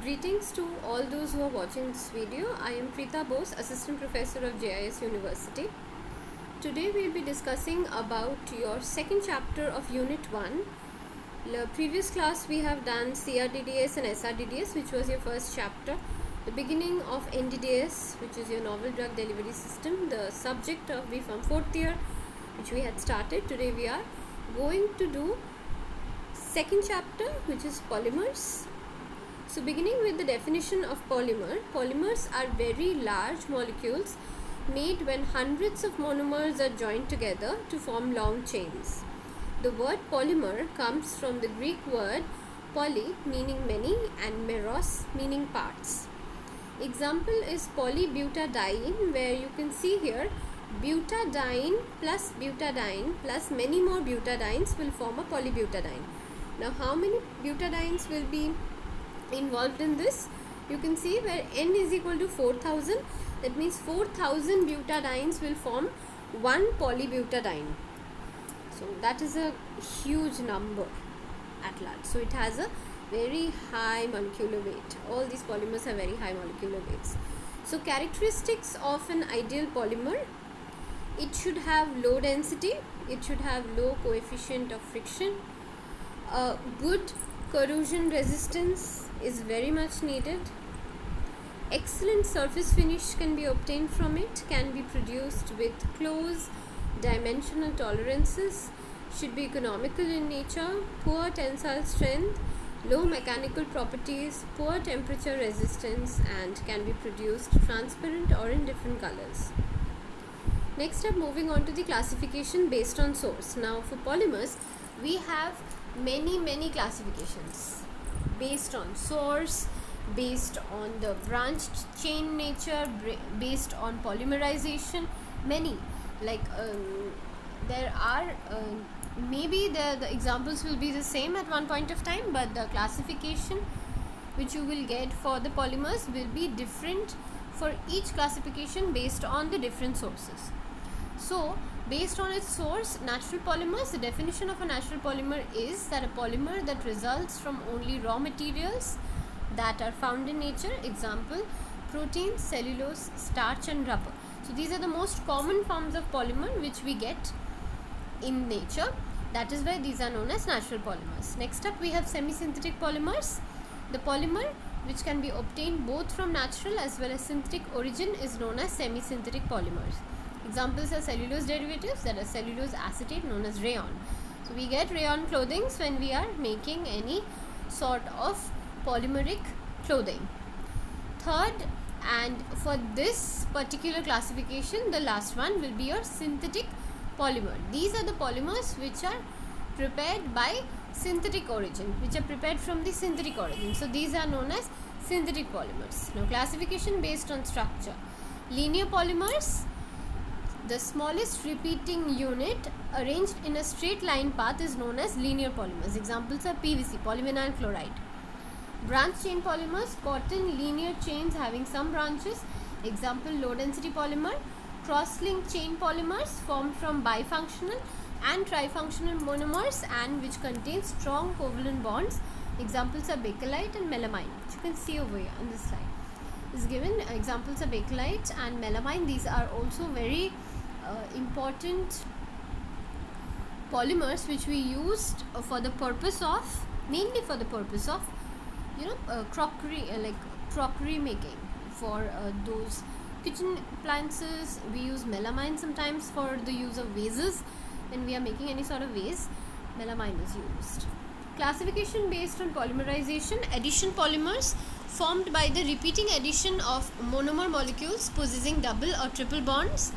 Greetings to all those who are watching this video. I am Preeta Bose, Assistant Professor of JIS University. Today we will be discussing about your second chapter of Unit 1. The previous class we have done CRDDS and SRDDS, which was your first chapter. The beginning of NDDS, which is your Novel Drug Delivery System. The subject of B from 4th year, which we had started. Today we are going to do second chapter, which is polymers. So beginning with the definition of polymer, polymers are very large molecules made when hundreds of monomers are joined together to form long chains. The word polymer comes from the Greek word poly, meaning many, and meros, meaning parts. Example is polybutadiene, where you can see here butadiene plus many more butadienes will form a polybutadiene. Now how many butadienes will be involved in this? You can see where n is equal to 4000, that means 4000 butadienes will form one polybutadiene. So that is a huge number at large. So it has a very high molecular weight. All these polymers have very high molecular weights. So characteristics of an ideal polymer: it should have low density, it should have low coefficient of friction, good corrosion resistance is very much needed, excellent surface finish can be obtained from it, can be produced with close dimensional tolerances, should be economical in nature, poor tensile strength, low mechanical properties, poor temperature resistance, and can be produced transparent or in different colors. Next up, moving on to the classification based on source. Now for polymers we have many classifications based on source, based on the branched chain nature, based on polymerization. Many, like there are maybe the examples will be the same at one point of time, but the classification which you will get for the polymers will be different for each classification based on the different sources. So based on its source, natural polymers, the definition of a natural polymer is that a polymer that results from only raw materials that are found in nature. Example, protein, cellulose, starch and rubber. So these are the most common forms of polymer which we get in nature. That is why these are known as natural polymers. Next up we have semi-synthetic polymers. The polymer which can be obtained both from natural as well as synthetic origin is known as semi-synthetic polymers. Examples are cellulose derivatives, that are cellulose acetate known as rayon. So we get rayon clothing when we are making any sort of polymeric clothing. Third, and for this particular classification, the last one will be your synthetic polymer. These are the polymers which are prepared by synthetic origin, which are prepared from the synthetic origin. So these are known as synthetic polymers. Now classification based on structure. Linear polymers, the smallest repeating unit arranged in a straight line path is known as linear polymers. Examples are PVC, polyvinyl chloride. Branch chain polymers, cotton linear chains having some branches. Example, low density polymer. Cross-linked chain polymers formed from bifunctional and trifunctional monomers and which contain strong covalent bonds. Examples are bakelite and melamine, which you can see over here on this slide. Is given examples of bakelite and melamine. These are also very important polymers which we used for the purpose of, mainly for the purpose of crockery, like crockery making. For those kitchen appliances we use melamine sometimes. For the use of vases, when we are making any sort of vase, melamine is used. Classification based on polymerization. Addition polymers formed by the repeating addition of monomer molecules possessing double or triple bonds.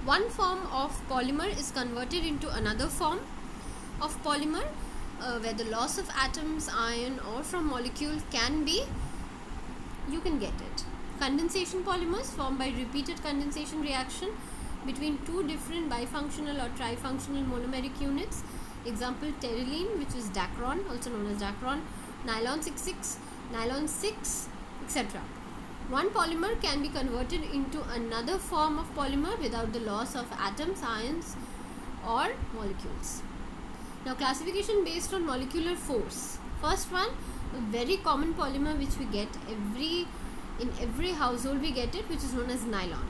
One form of polymer is converted into another form of polymer where the loss of atoms, ion or from molecule can be, you can get it. Condensation polymers formed by repeated condensation reaction between two different bifunctional or trifunctional monomeric units. Example, terylene, which is Dacron, also known as Dacron, nylon 6,6, nylon 6, etc. One polymer can be converted into another form of polymer without the loss of atoms, ions or molecules. Now classification based on molecular force. First one, A very common polymer which we get in every household, we get it, which is known as nylon.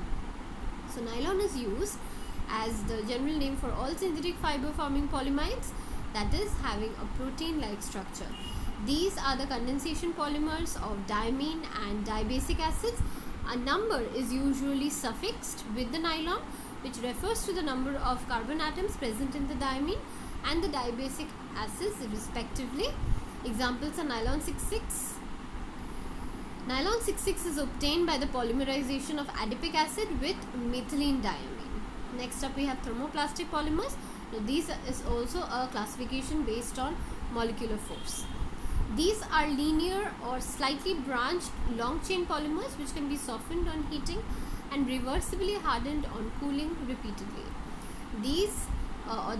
So nylon is used as the general name for all synthetic fiber forming polyamides, that is having a protein like structure. These are the condensation polymers of diamine and dibasic acids. A number is usually suffixed with the nylon, which refers to the number of carbon atoms present in the diamine and the dibasic acids respectively. Examples are nylon 6,6. Nylon 6,6 is obtained by the polymerization of adipic acid with methylene diamine. Next up we have thermoplastic polymers. Now these is also a classification based on molecular force. These are linear or slightly branched long chain polymers which can be softened on heating and reversibly hardened on cooling repeatedly. These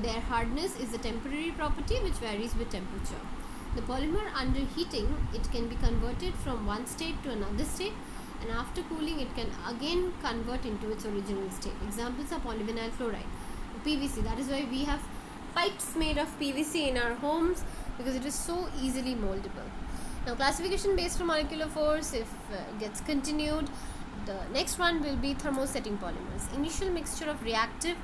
their hardness is a temporary property which varies with temperature. The polymer under heating, it can be converted from one state to another state, and after cooling it can again convert into its original state. Examples are polyvinyl chloride, PVC. That is why we have pipes made of PVC in our homes, because it is so easily moldable. Now classification based on molecular force, if gets continued, the next one will be thermosetting polymers. Initial mixture of reactive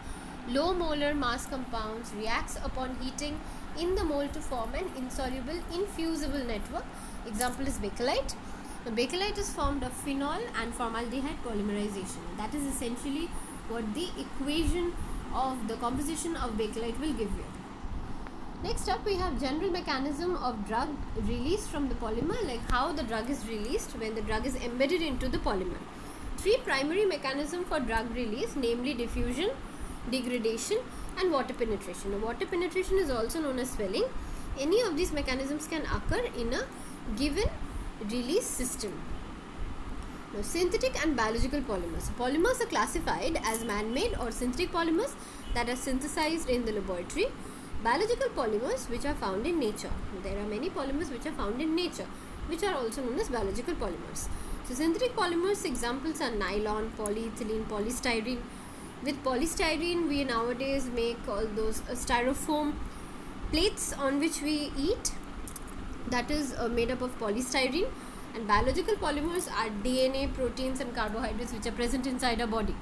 low molar mass compounds reacts upon heating in the mold to form an insoluble infusible network. Example is bakelite. Now, bakelite is formed of phenol and formaldehyde polymerization. That is essentially what the equation of the composition of bakelite will give you. Next up we have general mechanism of drug release from the polymer, like how the drug is released when the drug is embedded into the polymer. Three primary mechanisms for drug release, namely diffusion, degradation and water penetration. Now, water penetration is also known as swelling. Any of these mechanisms can occur in a given release system. Now, synthetic and biological polymers. Polymers are classified as man-made or synthetic polymers that are synthesized in the laboratory. Biological polymers which are found in nature. There are many polymers which are found in nature, which are also known as biological polymers. So, synthetic polymers examples are nylon, polyethylene, polystyrene. With polystyrene, we nowadays make all those styrofoam plates on which we eat. That is made up of polystyrene. And biological polymers are DNA, proteins and carbohydrates which are present inside our body.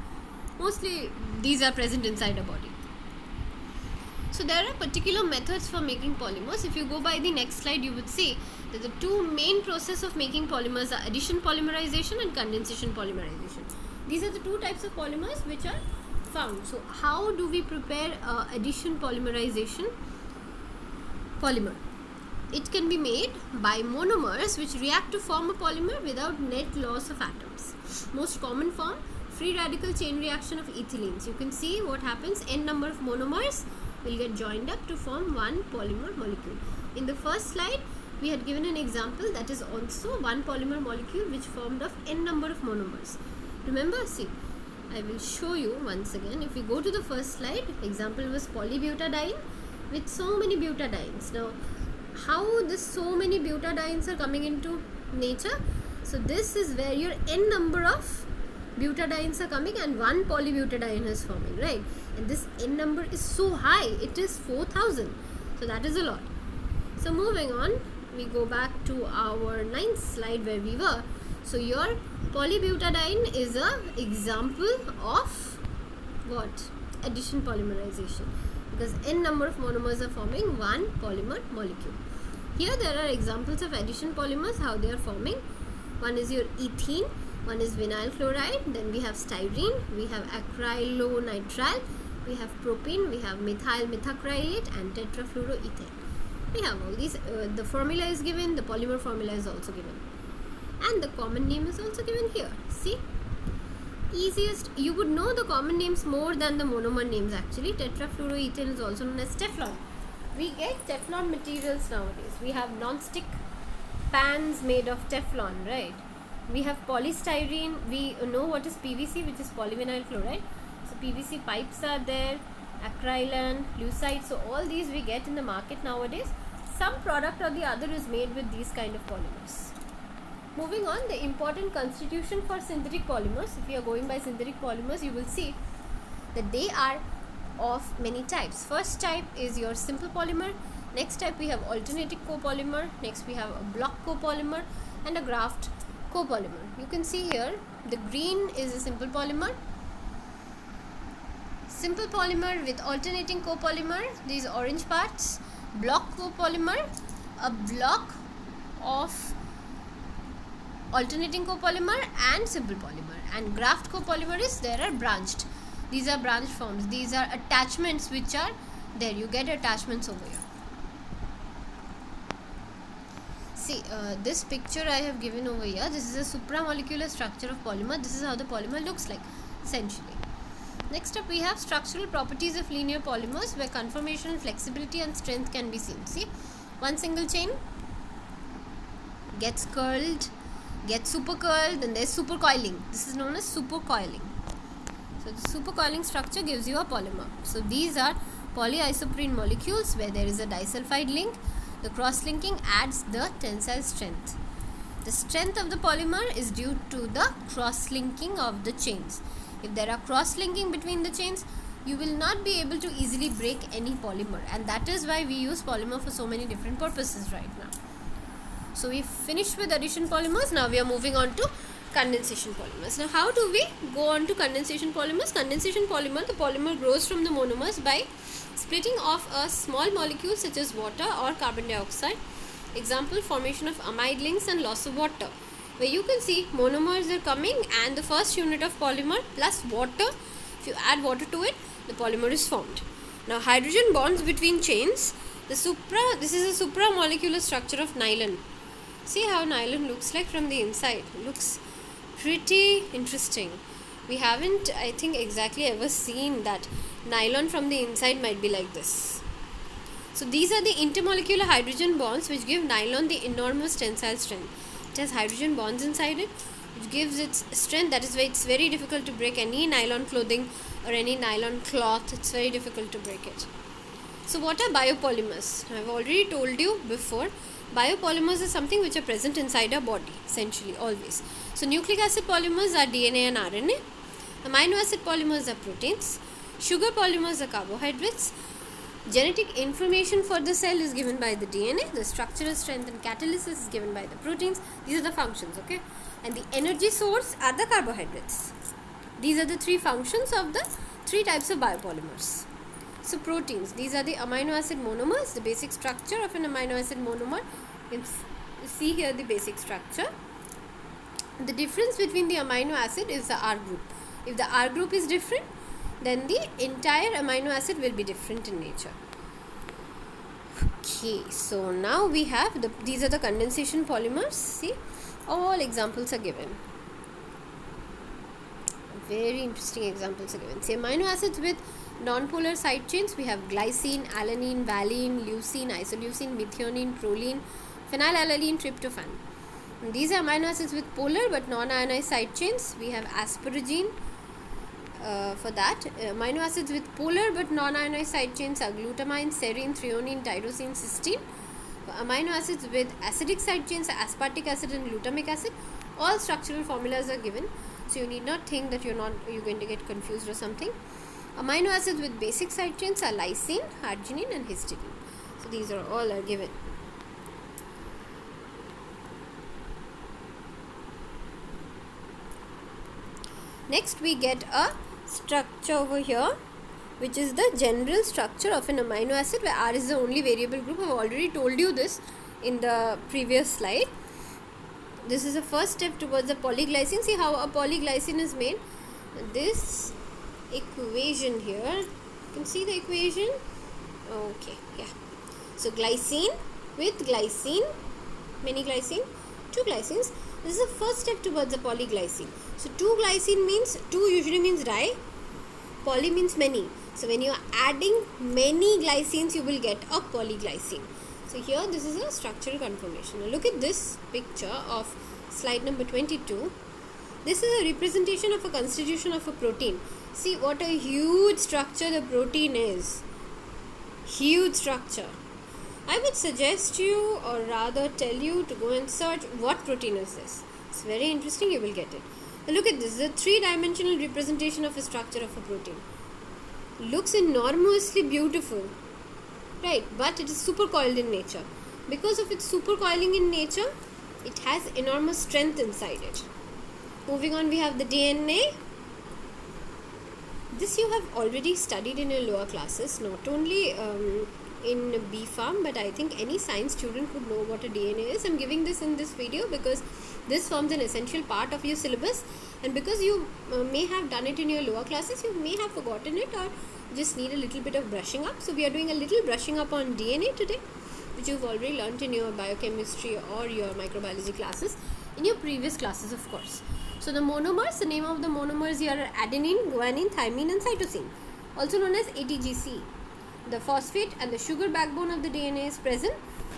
Mostly these are present inside our body. So there are particular methods for making polymers. If you go by the next slide, you would see that the two main processes of making polymers are addition polymerization and condensation polymerization. These are the two types of polymers which are found. So how do we prepare addition polymerization polymer? It can be made by monomers which react to form a polymer without net loss of atoms. Most common form, free radical chain reaction of ethylenes. You can see what happens, n number of monomers will get joined up to form one polymer molecule. In the first slide, we had given an example that is also one polymer molecule which formed of n number of monomers. Remember, see, I will show you once again. If we go to the first slide, example was polybutadiene with so many butadienes. Now, how this so many butadienes are coming into nature? So this is where your n number of butadienes are coming and one polybutadiene is forming, right? And this n number is so high, it is 4,000. So that is a lot. So moving on, we go back to our 9th slide where we were. So your polybutadiene is a example of what? Addition polymerization, because n number of monomers are forming one polymer molecule. Here there are examples of addition polymers, how they are forming. One is your ethene, one is vinyl chloride, then we have styrene, we have acrylonitrile, we have propene, we have methyl methacrylate and tetrafluoroethane. We have all these, the formula is given, the polymer formula is also given. And the common name is also given here. See? Easiest, you would know the common names more than the monomer names actually. Tetrafluoroethane is also known as Teflon. We get Teflon materials nowadays. We have non-stick pans made of Teflon, right? We have polystyrene. We know what is PVC, which is polyvinyl chloride. So PVC pipes are there, acrylan, lucite. So all these we get in the market nowadays. Some product or the other is made with these kind of polymers. Moving on, the important constitution for synthetic polymers. If you are going by synthetic polymers, you will see that they are of many types. First type is your simple polymer. Next type we have alternating copolymer. Next we have a block copolymer and a graft copolymer. You can see here the green is a simple polymer. Simple polymer with alternating copolymer, these orange parts. Block copolymer, a block of alternating copolymer and simple polymer. And graft copolymer is there are branched. These are branched forms. These are attachments which are there. You get attachments over here. See, this picture I have given over here. This is a supramolecular structure of polymer. This is how the polymer looks like, essentially. Next up we have structural properties of linear polymers, where conformational flexibility and strength can be seen. See, one single chain gets curled, gets super curled, and there's supercoiling. This is known as supercoiling. So the supercoiling structure gives you a polymer. So these are polyisoprene molecules where there is a disulfide link. The cross-linking adds the tensile strength. The strength of the polymer is due to the cross-linking of the chains. If there are cross-linking between the chains, you will not be able to easily break any polymer, and that is why we use polymer for so many different purposes right now. So we finished with addition polymers. Now we are moving on to condensation polymers. Now how do we go on to condensation polymers? Condensation polymer, the polymer grows from the monomers by splitting off a small molecule such as water or carbon dioxide. Example, formation of amide links and loss of water, where you can see monomers are coming and the first unit of polymer plus water, if you add water to it, the polymer is formed. Now hydrogen bonds between chains, this is a supramolecular structure of nylon. See how nylon looks like from the inside. It looks pretty interesting. We haven't, I think, exactly ever seen that nylon from the inside might be like this. So these are the intermolecular hydrogen bonds which give nylon the enormous tensile strength. It has hydrogen bonds inside it, which gives its strength. That is why it's very difficult to break any nylon clothing or any nylon cloth. It's very difficult to break it. So what are biopolymers? I've already told you before. Biopolymers are something which are present inside our body, essentially, always. So nucleic acid polymers are DNA and RNA. Amino acid polymers are proteins. Sugar polymers are carbohydrates. Genetic information for the cell is given by the DNA. The structural strength and catalysis is given by the proteins. These are the functions, okay? And the energy source are the carbohydrates. These are the three functions of the three types of biopolymers. So proteins, these are the amino acid monomers, the basic structure of an amino acid monomer. You can see here the basic structure. The difference between the amino acid is the R group. If the R group is different, then the entire amino acid will be different in nature. Okay, so now we have these are the condensation polymers. See, all examples are given. Very interesting examples are given. See, amino acids with non-polar side chains, we have glycine, alanine, valine, leucine, isoleucine, methionine, proline, phenylalanine, tryptophan. And these are amino acids with polar but non-ionized side chains. We have asparagine. For that, amino acids with polar but non-ionized side chains are glutamine, serine, threonine, tyrosine, cysteine. Amino acids with acidic side chains are aspartic acid and glutamic acid. All structural formulas are given, so you need not think that you're going to get confused or something. Amino acids with basic side chains are lysine, arginine and histidine. So these are all are given. Next we get a structure over here, which is the general structure of an amino acid where R is the only variable group. I've already told you this in the previous slide. This is the first step towards the polyglycine. See how a polyglycine is made. This equation here, you can see the equation. Okay, yeah. So glycine with glycine, many glycine, two glycines. This is the first step towards the polyglycine. So 2 glycine means 2 usually means di, poly means many. So when you are adding many glycines, you will get a polyglycine. So here this is a structural conformation. Now look at this picture of slide number 22. This is a representation of a constitution of a protein. See what a huge structure the protein is. Huge structure. I would suggest you, or rather tell you, to go and search what protein is this. It's very interesting, you will get it. Now look at this, the 3-dimensional representation of a structure of a protein. Looks enormously beautiful. right? But it is supercoiled in nature. Because of its supercoiling in nature, it has enormous strength inside it. Moving on, we have the DNA. This you have already studied in your lower classes, not only in B Farm, but I think any science student would know what a DNA is. I'm giving this in this video because this forms an essential part of your syllabus, and because you may have done it in your lower classes, you may have forgotten it or just need a little bit of brushing up. So we are doing a little brushing up on DNA today, which you've already learnt in your biochemistry or your microbiology classes, in your previous classes, of course. So the monomers, the name of the monomers here are adenine, guanine, thymine and cytosine, also known as ATGC. The phosphate and the sugar backbone of the DNA is present.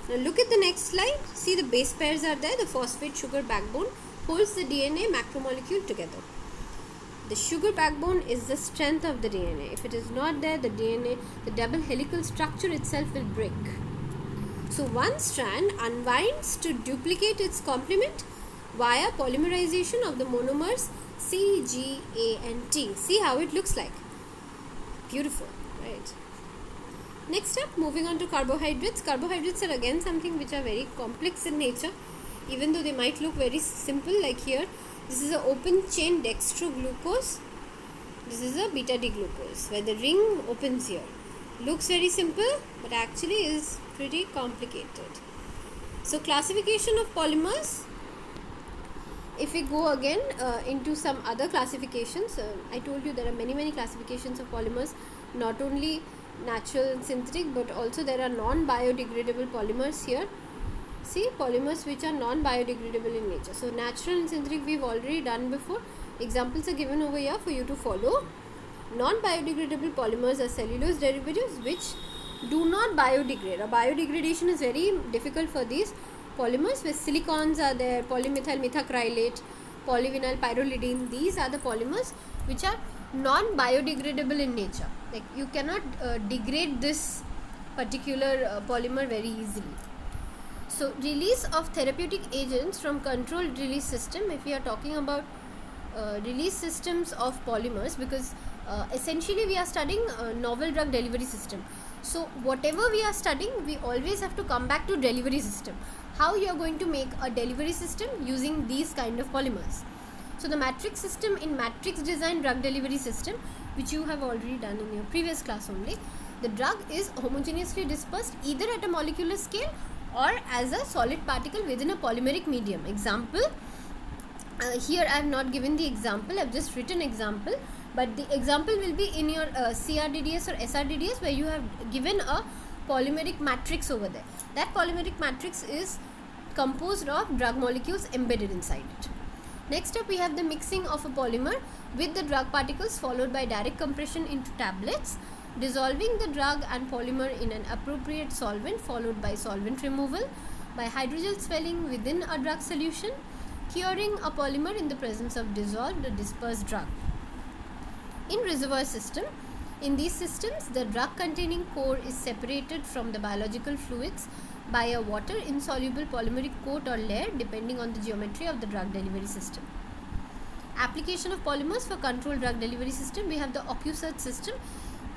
Now look at the next slide. See, the base pairs are there. The phosphate sugar backbone holds the DNA macromolecule together. The sugar backbone is the strength of the DNA. If it is not there, the DNA, the double helical structure itself will break. So one strand unwinds to duplicate its complement via polymerization of the monomers C, G, A and T. See how it looks like. Beautiful, right? Next up, moving on to carbohydrates. Carbohydrates are again something which are very complex in nature, even though they might look very simple, like here. This is an open chain dextroglucose. This is a beta D glucose, where the ring opens here. Looks very simple, but actually is pretty complicated. So classification of polymers. If we go again into some other classifications, I told you there are many classifications of polymers, not only natural and synthetic, but also there are non-biodegradable polymers here. See, polymers which are non-biodegradable in nature. So natural and synthetic we've already done before. Examples are given over here for you to follow. Non-biodegradable polymers are cellulose derivatives which do not biodegrade. Biodegradation is very difficult for these polymers, where silicons are there, polymethyl methacrylate, polyvinyl pyrrolidine. These are the polymers which are non-biodegradable in nature. Like you cannot degrade this particular polymer very easily. So release of therapeutic agents from controlled release system. If we are talking about release systems of polymers, because essentially we are studying novel drug delivery system. So whatever we are studying, we always have to come back to delivery system. How you are going to make a delivery system using these kind of polymers. So the matrix system, in matrix design drug delivery system, which you have already done in your previous class only, the drug is homogeneously dispersed either at a molecular scale or as a solid particle within a polymeric medium. Example, here I have not given the example, I have just written example, but the example will be in your CRDDS or SRDDS, where you have given a polymeric matrix over there. That polymeric matrix is composed of drug molecules embedded inside it. Next up, we have the mixing of a polymer with the drug particles, followed by direct compression into tablets, dissolving the drug and polymer in an appropriate solvent, followed by solvent removal, by hydrogel swelling within a drug solution, curing a polymer in the presence of dissolved or dispersed drug. In reservoir system, in these systems, the drug containing core is separated from the biological fluids by a water insoluble polymeric coat or layer, depending on the geometry of the drug delivery system. Application of polymers for controlled drug delivery system, we have the OcuSearch system.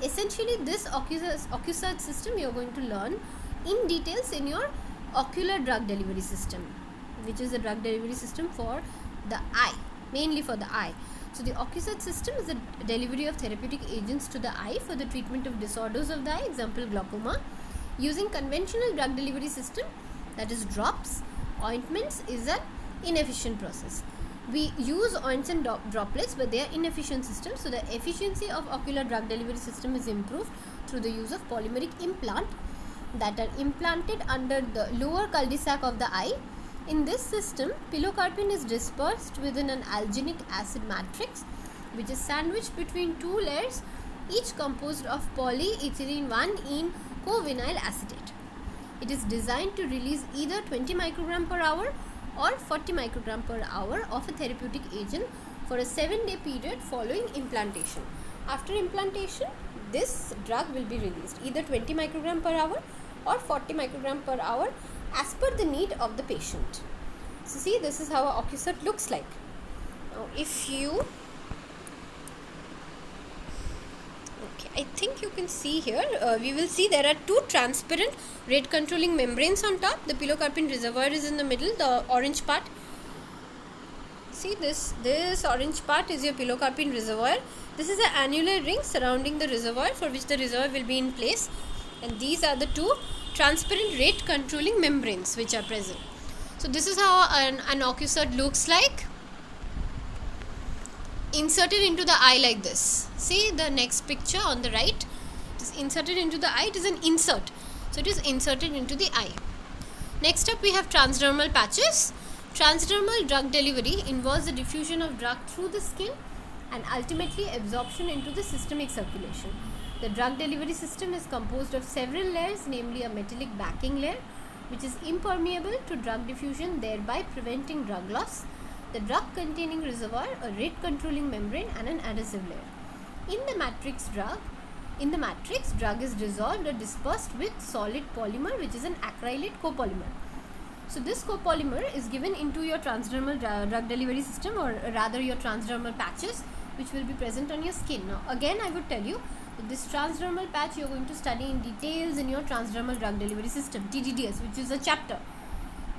Essentially this OcuSearch system you are going to learn in details in your ocular drug delivery system, which is the drug delivery system for the eye, mainly for the eye. So the OcuSearch system is the delivery of therapeutic agents to the eye for the treatment of disorders of the eye, example glaucoma. Using conventional drug delivery system, that is drops, ointments, is an inefficient process. We use oints and droplets, but they are inefficient systems. So the efficiency of ocular drug delivery system is improved through the use of polymeric implant that are implanted under the lower cul-de-sac of the eye. In this system, pilocarpine is dispersed within an alginic acid matrix, which is sandwiched between two layers, each composed of polyethylene 1-ene covinyl acetate. It is designed to release either 20 microgram per hour or 40 microgram per hour of a therapeutic agent for a 7-day period following implantation. After implantation, this drug will be released either 20 microgram per hour or 40 microgram per hour as per the need of the patient. So see, this is how a OcuSearch looks like. Now if you, okay, I think you can see here, we will see there are two transparent rate controlling membranes on top. The pilocarpine reservoir is in the middle, the orange part. See this orange part is your pilocarpine reservoir. This is an annular ring surrounding the reservoir, for which the reservoir will be in place, and these are the two transparent rate controlling membranes which are present. So this is how an OcuSert looks like, inserted into the eye like this. See the next picture on the right, it is inserted into the eye. It is an insert, so it is inserted into the eye. Next up we have transdermal patches. Transdermal drug delivery involves the diffusion of drug through the skin and ultimately absorption into the systemic circulation. The drug delivery system is composed of several layers, namely a metallic backing layer which is impermeable to drug diffusion, thereby preventing drug loss, the drug containing reservoir, a rate controlling membrane, and an adhesive layer. In the matrix, drug is dissolved or dispersed with solid polymer, which is an acrylate copolymer. So this copolymer is given into your transdermal drug delivery system, or rather your transdermal patches, which will be present on your skin. Now again I would tell you that this transdermal patch you are going to study in details in your transdermal drug delivery system, TDDS, which is a chapter.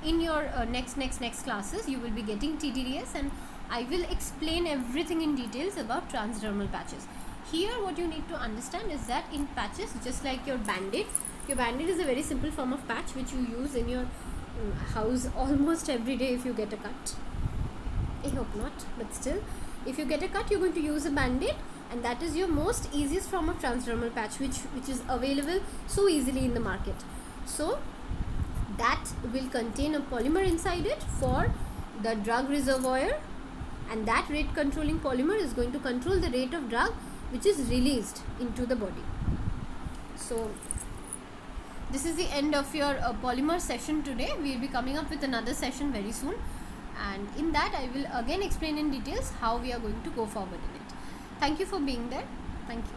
In your next classes you will be getting TDDS, and I will explain everything in details about transdermal patches. Here what you need to understand is that in patches, just like your band-aid is a very simple form of patch which you use in your house almost every day if you get a cut. I hope not, but still, if you get a cut, you're going to use a band-aid, and that is your most easiest form of transdermal patch which is available so easily in the market. So that will contain a polymer inside it for the drug reservoir, and that rate controlling polymer is going to control the rate of drug which is released into the body. So this is the end of your polymer session today. We will be coming up with another session very soon, and in that I will again explain in details how we are going to go forward in it. Thank you for being there. Thank you.